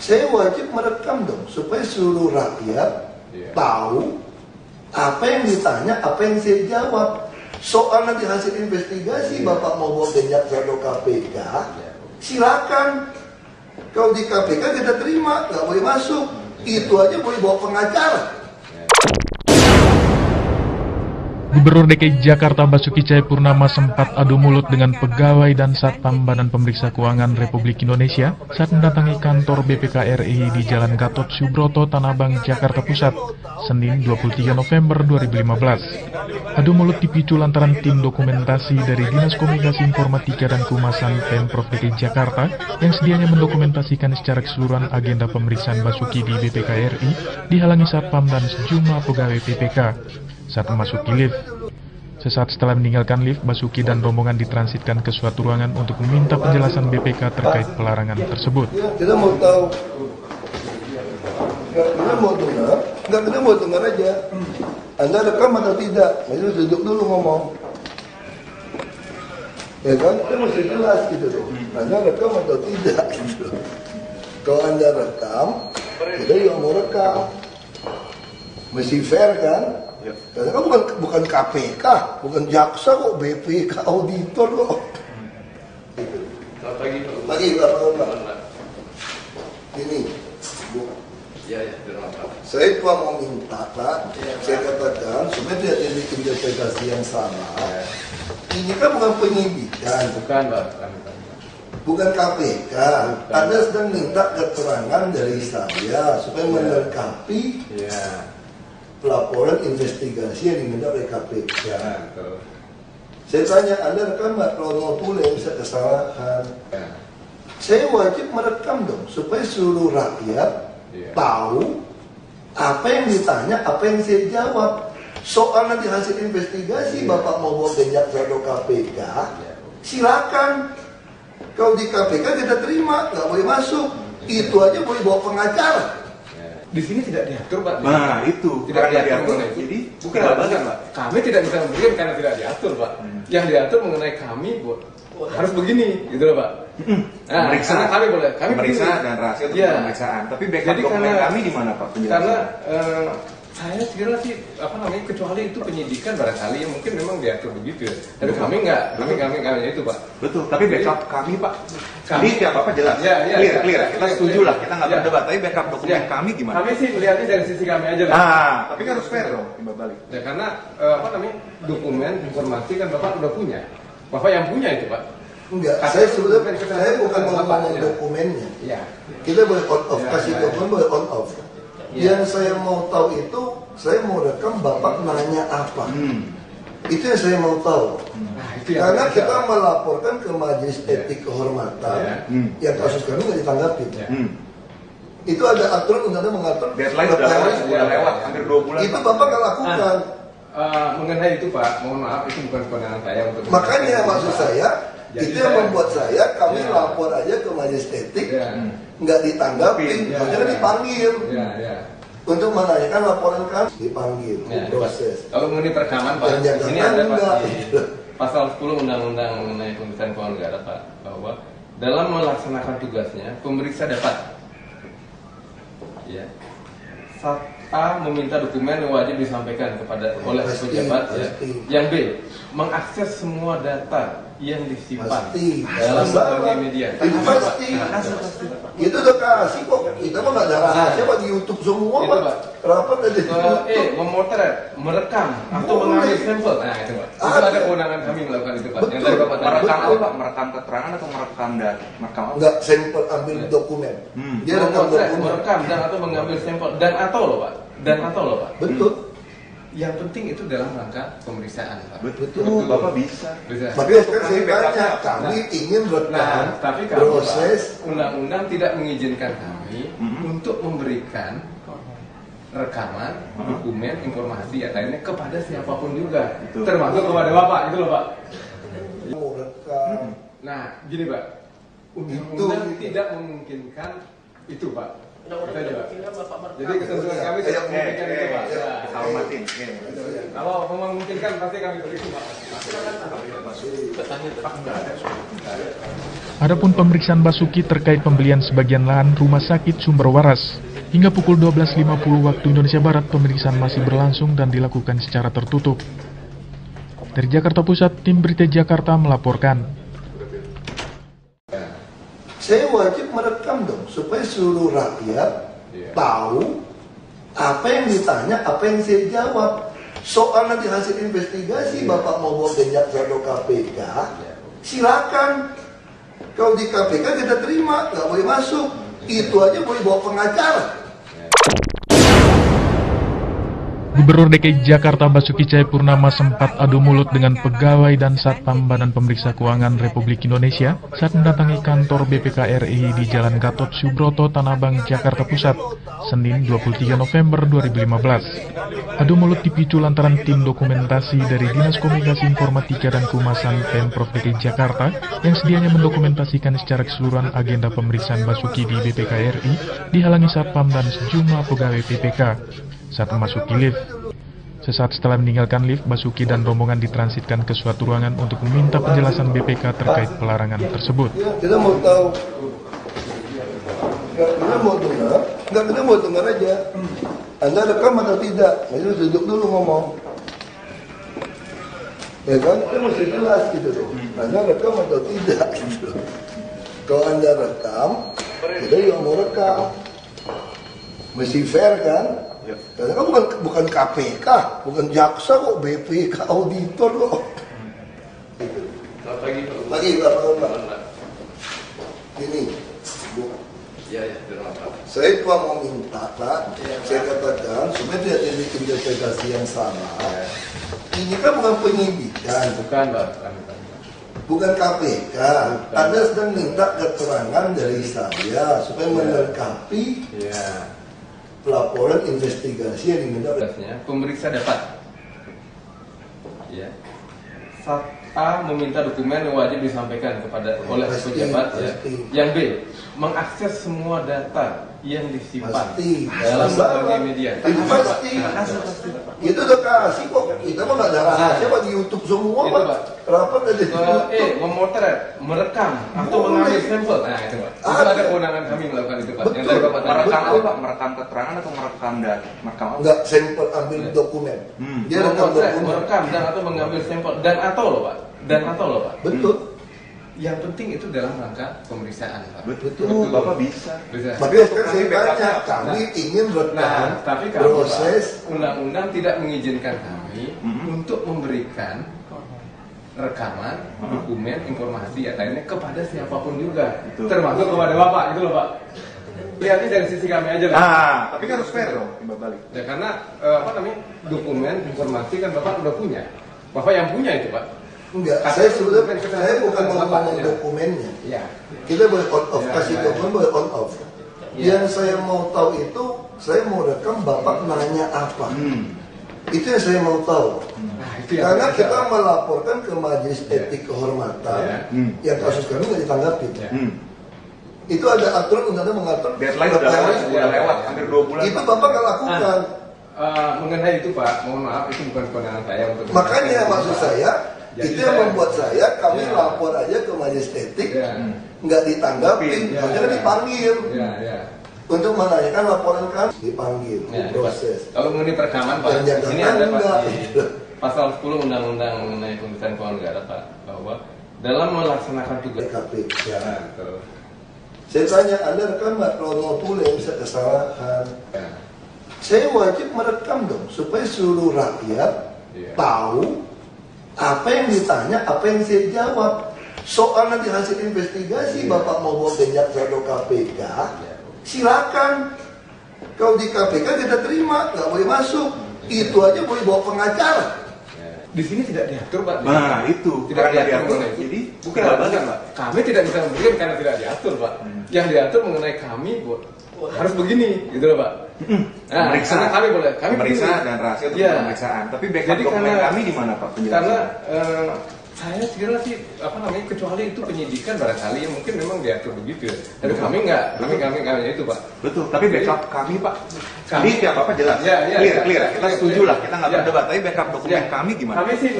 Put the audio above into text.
saya wajib merekam dong supaya seluruh rakyat tahu apa yang ditanya, apa yang saya jawab. Soal nanti hasil investigasi Bapak mau bawa ke jaksa atau KPK, silakan. Kalau di KPK kita terima, nggak boleh masuk. Itu aja boleh bawa pengacara. Gubernur DKI Jakarta Basuki Cahayapurnama sempat adu mulut dengan pegawai dan Satpam Badan Pemeriksa Keuangan Republik Indonesia saat mendatangi kantor BPK RI di Jalan Gatot Subroto, Tanah Abang, Jakarta Pusat, Senin 23 November 2015. Adu mulut dipicu lantaran tim dokumentasi dari Dinas Komunikasi Informatika dan Kehumasan Pemprov DKI Jakarta yang sedianya mendokumentasikan secara keseluruhan agenda pemeriksaan Basuki di BPK RI dihalangi Satpam dan sejumlah pegawai BPK. Saat memasuki lift, sesaat setelah meninggalkan lift, Basuki dan rombongan ditransitkan ke suatu ruangan untuk meminta penjelasan BPK terkait pelarangan tersebut. Kita mau tahu, kita mau dengar aja. Anda rekam atau tidak? Maksudnya duduk dulu ngomong, ya kan? Kita mesti jelas gitu loh. Anda rekam atau tidak? Gitu. Kalau Anda rekam, kita juga mau rekam. Mesti fair kan? Karena kan bukan KPK, bukan jaksa kok, BPK, auditor kok. Pagi Pak. Ini, Bu. Saya cuma mau minta, Pak. Saya katakan, supaya tidak ada interpretasi yang salah. Ini kan bukan penyidikan. Bukan, Pak. Bukan KPK. Anda sedang minta keterangan dari saya supaya melengkapi laporan investigasi yang diminta oleh KPK. Saya tanya, Anda rekam nggak kalau boleh bisa kesalahan? Saya wajib merekam dong supaya seluruh rakyat tahu apa yang ditanya, apa yang saya jawab. Soal nanti hasil investigasi Bapak mau bawa ke jaksa atau KPK, silakan. Kalau di KPK kita terima, nggak boleh masuk. Itu aja boleh bawa pengacara. Di sini tidak diatur, Pak. Nah, itu tidak diatur. Jadi bukan Pak. Kami tidak bisa memberikan karena tidak diatur, Pak. Yang diatur mengenai kami harus begini, gitu loh, Pak. Nah, Meriksa, kami boleh. Kami meriksa begini. dan rahasia untuk pemeriksaan. Tapi backup dokumen kami di mana, Pak? Karena saya kira sih kecuali itu penyidikan barangkali mungkin memang diatur begitu ya. Tapi kami enggak, kami itu, Pak. Betul, tapi backup kami, Pak. Ini tidak apa-apa jelas. Clear. Kita setuju lah, kita nggak berdebat. Tapi backup dokumen kami gimana? Kami sih melihatnya dari sisi kami aja lah. Tapi kan harus fair dong, timbal balik. Ya karena dokumen informasi kan Bapak udah punya. Bapak yang punya itu, Pak. Enggak, saya sebetulnya saya bukan mau ngomong dokumennya. Iya. Kita boleh on off, kasih dokumen boleh on off. Yang saya mau tahu itu, saya mau rekam Bapak nanya apa. Itu yang saya mau tahu. Karena kita melaporkan ke Majelis Etik Kehormatan, yang kasus kami nggak ditanggapi. Itu ada aturan undang-undang mengatur. Deadline udah lewat, hampir 2 bulan. Itu Bapak nggak lakukan. Mengenai itu, Pak, mohon maaf, itu bukan kewenangan saya untuk. Makanya maksud saya, itu yang membuat kami lapor aja ke Majelis Etik, nggak ditanggapi, harusnya dipanggil. Untuk menanyakan laporan kami, dipanggil, diproses. Kalau mengenai perekaman, Pak, ini ada Pak, pasal 10 Undang-Undang mengenai Pemerintahan Keuangan Negara, Pak, bahwa dalam melaksanakan tugasnya, pemeriksa dapat saat A meminta dokumen yang wajib disampaikan oleh pejabat, yang B mengakses semua data yang disimpan dalam berbagai media. Pasti. Itu udah kasih kok. Kita mah nggak ada rahasia Pak, di YouTube semua Pak. Rapat aja di YouTube. Memotret, merekam atau mengambil sampel. Nah itu Pak. Itu ada kewenangan kami melakukan itu Pak. Betul. Yang dari Bapak tadi. Merekam apa, Pak? Merekam keterangan atau merekam data? Merekam apa? Enggak, sampel ambil dokumen. Dia rekam dokumen. Merekam dan atau mengambil sampel dan atau loh Pak. Betul. Yang penting itu dalam rangka pemeriksaan, Pak. Betul. Bapak bisa. Makanya sekarang saya tanya, kami ingin rekam tapi proses. Undang-undang tidak mengizinkan kami untuk memberikan rekaman, dokumen, informasi yang lainnya kepada siapapun juga, termasuk kepada Bapak, gitu loh Pak. Mau rekam. Nah, gini Pak, undang-undang tidak memungkinkan itu Pak. Jadi ketentuan kami tidak memungkinkan itu, Pak. Hormatin. Kalau memungkinkan pasti kami berikan, Pak. Adapun pemeriksaan Basuki terkait pembelian sebagian lahan Rumah Sakit Sumber Waras. Hingga pukul 12.50 waktu Indonesia Barat, pemeriksaan masih berlangsung dan dilakukan secara tertutup. Dari Jakarta Pusat, Tim Berita Jakarta melaporkan. Saya wajib merekam dong, supaya seluruh rakyat tahu apa yang ditanya, apa yang saya jawab. Soal nanti hasil investigasi, Bapak mau bawa ke jaksa atau KPK, silakan. Kalau di KPK kita terima, nggak boleh masuk. Itu aja boleh bawa pengacara. Gubernur DKI Jakarta Basuki Cahayapurnama sempat adu mulut dengan pegawai dan Satpam Badan Pemeriksa Keuangan Republik Indonesia saat mendatangi kantor BPK RI di Jalan Gatot Subroto, Tanah Abang, Jakarta Pusat, Senin 23 November 2015. Adu mulut dipicu lantaran tim dokumentasi dari Dinas Komunikasi Informatika dan Kehumasan Pemprov DKI Jakarta yang sedianya mendokumentasikan secara keseluruhan agenda pemeriksaan Basuki di BPK RI dihalangi Satpam dan sejumlah pegawai BPK. Saat memasuki lift, sesaat setelah meninggalkan lift, Basuki dan rombongan ditransitkan ke suatu ruangan untuk meminta penjelasan BPK terkait pelarangan tersebut. Kita mau tahu, kita mau dengar aja. Anda rekam atau tidak? Jadi duduk dulu ngomong. Ya kan, kita mesti jelas gitu loh. Anda rekam atau tidak? Gitu. Kalau Anda rekam, kita juga mau rekam. Mesti fair kan? Karena kan bukan KPK, bukan jaksa kok, BPK, auditor kok. Lagi Pak. Ini, Bu. Saya cuma mau minta, Pak. Saya katakan supaya tidak ada interpretasi yang salah. Ini kan bukan penyidikan. Bukan, Pak. Bukan KPK. Anda sedang minta keterangan dari saya supaya melengkapi pelaporan investigasi yang diminta. Pemeriksa dapat. Ya. Saat A meminta dokumen yang wajib disampaikan oleh pejabat. Yang B, mengakses semua data yang disimpan dalam berbagai media. Itu pasti. Itu udah kasih kok. Kita mah nggak ada rahasia Pak, di YouTube semua Pak. Rapat aja. Memotret, merekam atau mengambil sampel. Nah itu Pak. Itu ada kewenangan kami melakukan itu Pak. Yang dari Bapak Merekam apa Pak? Merekam keterangan atau merekam data? Merekam apa? Enggak, sampel ambil dokumen. Dia rekam dokumen. Merekam dan atau mengambil sampel dan atau loh Pak. Betul. Yang penting itu dalam rangka pemeriksaan Pak. Betul. Bapak bisa. Makanya sekarang saya tanya, kami ingin rekam tapi kalau proses undang-undang tidak mengizinkan kami untuk memberikan rekaman, dokumen, informasi lainnya kepada siapapun juga, termasuk kepada Bapak, itu loh Pak. Lihatnya dari sisi kami aja lah. Tapi kan harus fair dong, timbal balik. Ya karena dokumen, informasi kan Bapak udah punya. Bapak yang punya itu Pak. enggak, saya bukan mau ngomong dokumennya. Iya. Kita boleh on off, kasih dokumen boleh on off. Yang saya mau tahu itu, saya mau rekam Bapak nanya apa. Itu yang saya mau tahu. Karena kita melaporkan ke Majelis Etik Kehormatan yang kasus kami nggak ditanggapi. Itu ada aturan undang-undang mengatur. Deadline sudah lewat, hampir 2 bulan. Itu Bapak nggak lakukan. Mengenai itu Pak, mohon maaf itu bukan kewenangan saya untuk. Makanya maksud saya, itu yang membuat kami lapor aja ke Majelis Etik, nggak ditanggapi, makanya dipanggil. Untuk menanyakan laporan kami, dipanggil, proses. Kalau mengenai perekaman Pak, ini ada Pak di pasal 10 Undang-Undang mengenai Pemerintahan Keuangan Negara Pak, bahwa dalam melaksanakan tugas KPK. Saya tanya, Anda rekam nggak kalau mau tulis bisa kesalahan? Saya wajib merekam dong, supaya seluruh rakyat tahu apa yang ditanya, apa yang saya jawab. Soal nanti hasil investigasi, Bapak mau bawa ke jaksa atau KPK, silakan. Kalau di KPK kita terima, nggak boleh masuk. Itu aja boleh bawa pengacara. Di sini tidak diatur Pak. Nah itu tidak diatur. Jadi bukan Pak. Kami tidak bisa memberikan karena tidak diatur Pak. Yang diatur mengenai kami harus begini, gitu loh Pak. Pemeriksaan kami boleh, kami pemeriksaan dan rahasia untuk pemeriksaan. Tapi backup dokumen kami di mana Pak? Karena saya kira sih kecuali itu penyidikan barangkali yang mungkin memang diatur begitu ya. Tapi kami nggak itu Pak. Betul. Tapi backup kami Pak. Kami ya Bapak jelas. Clear. Kita setuju lah. Kita nggak berdebat. Tapi backup dokumen kami gimana? Kami sih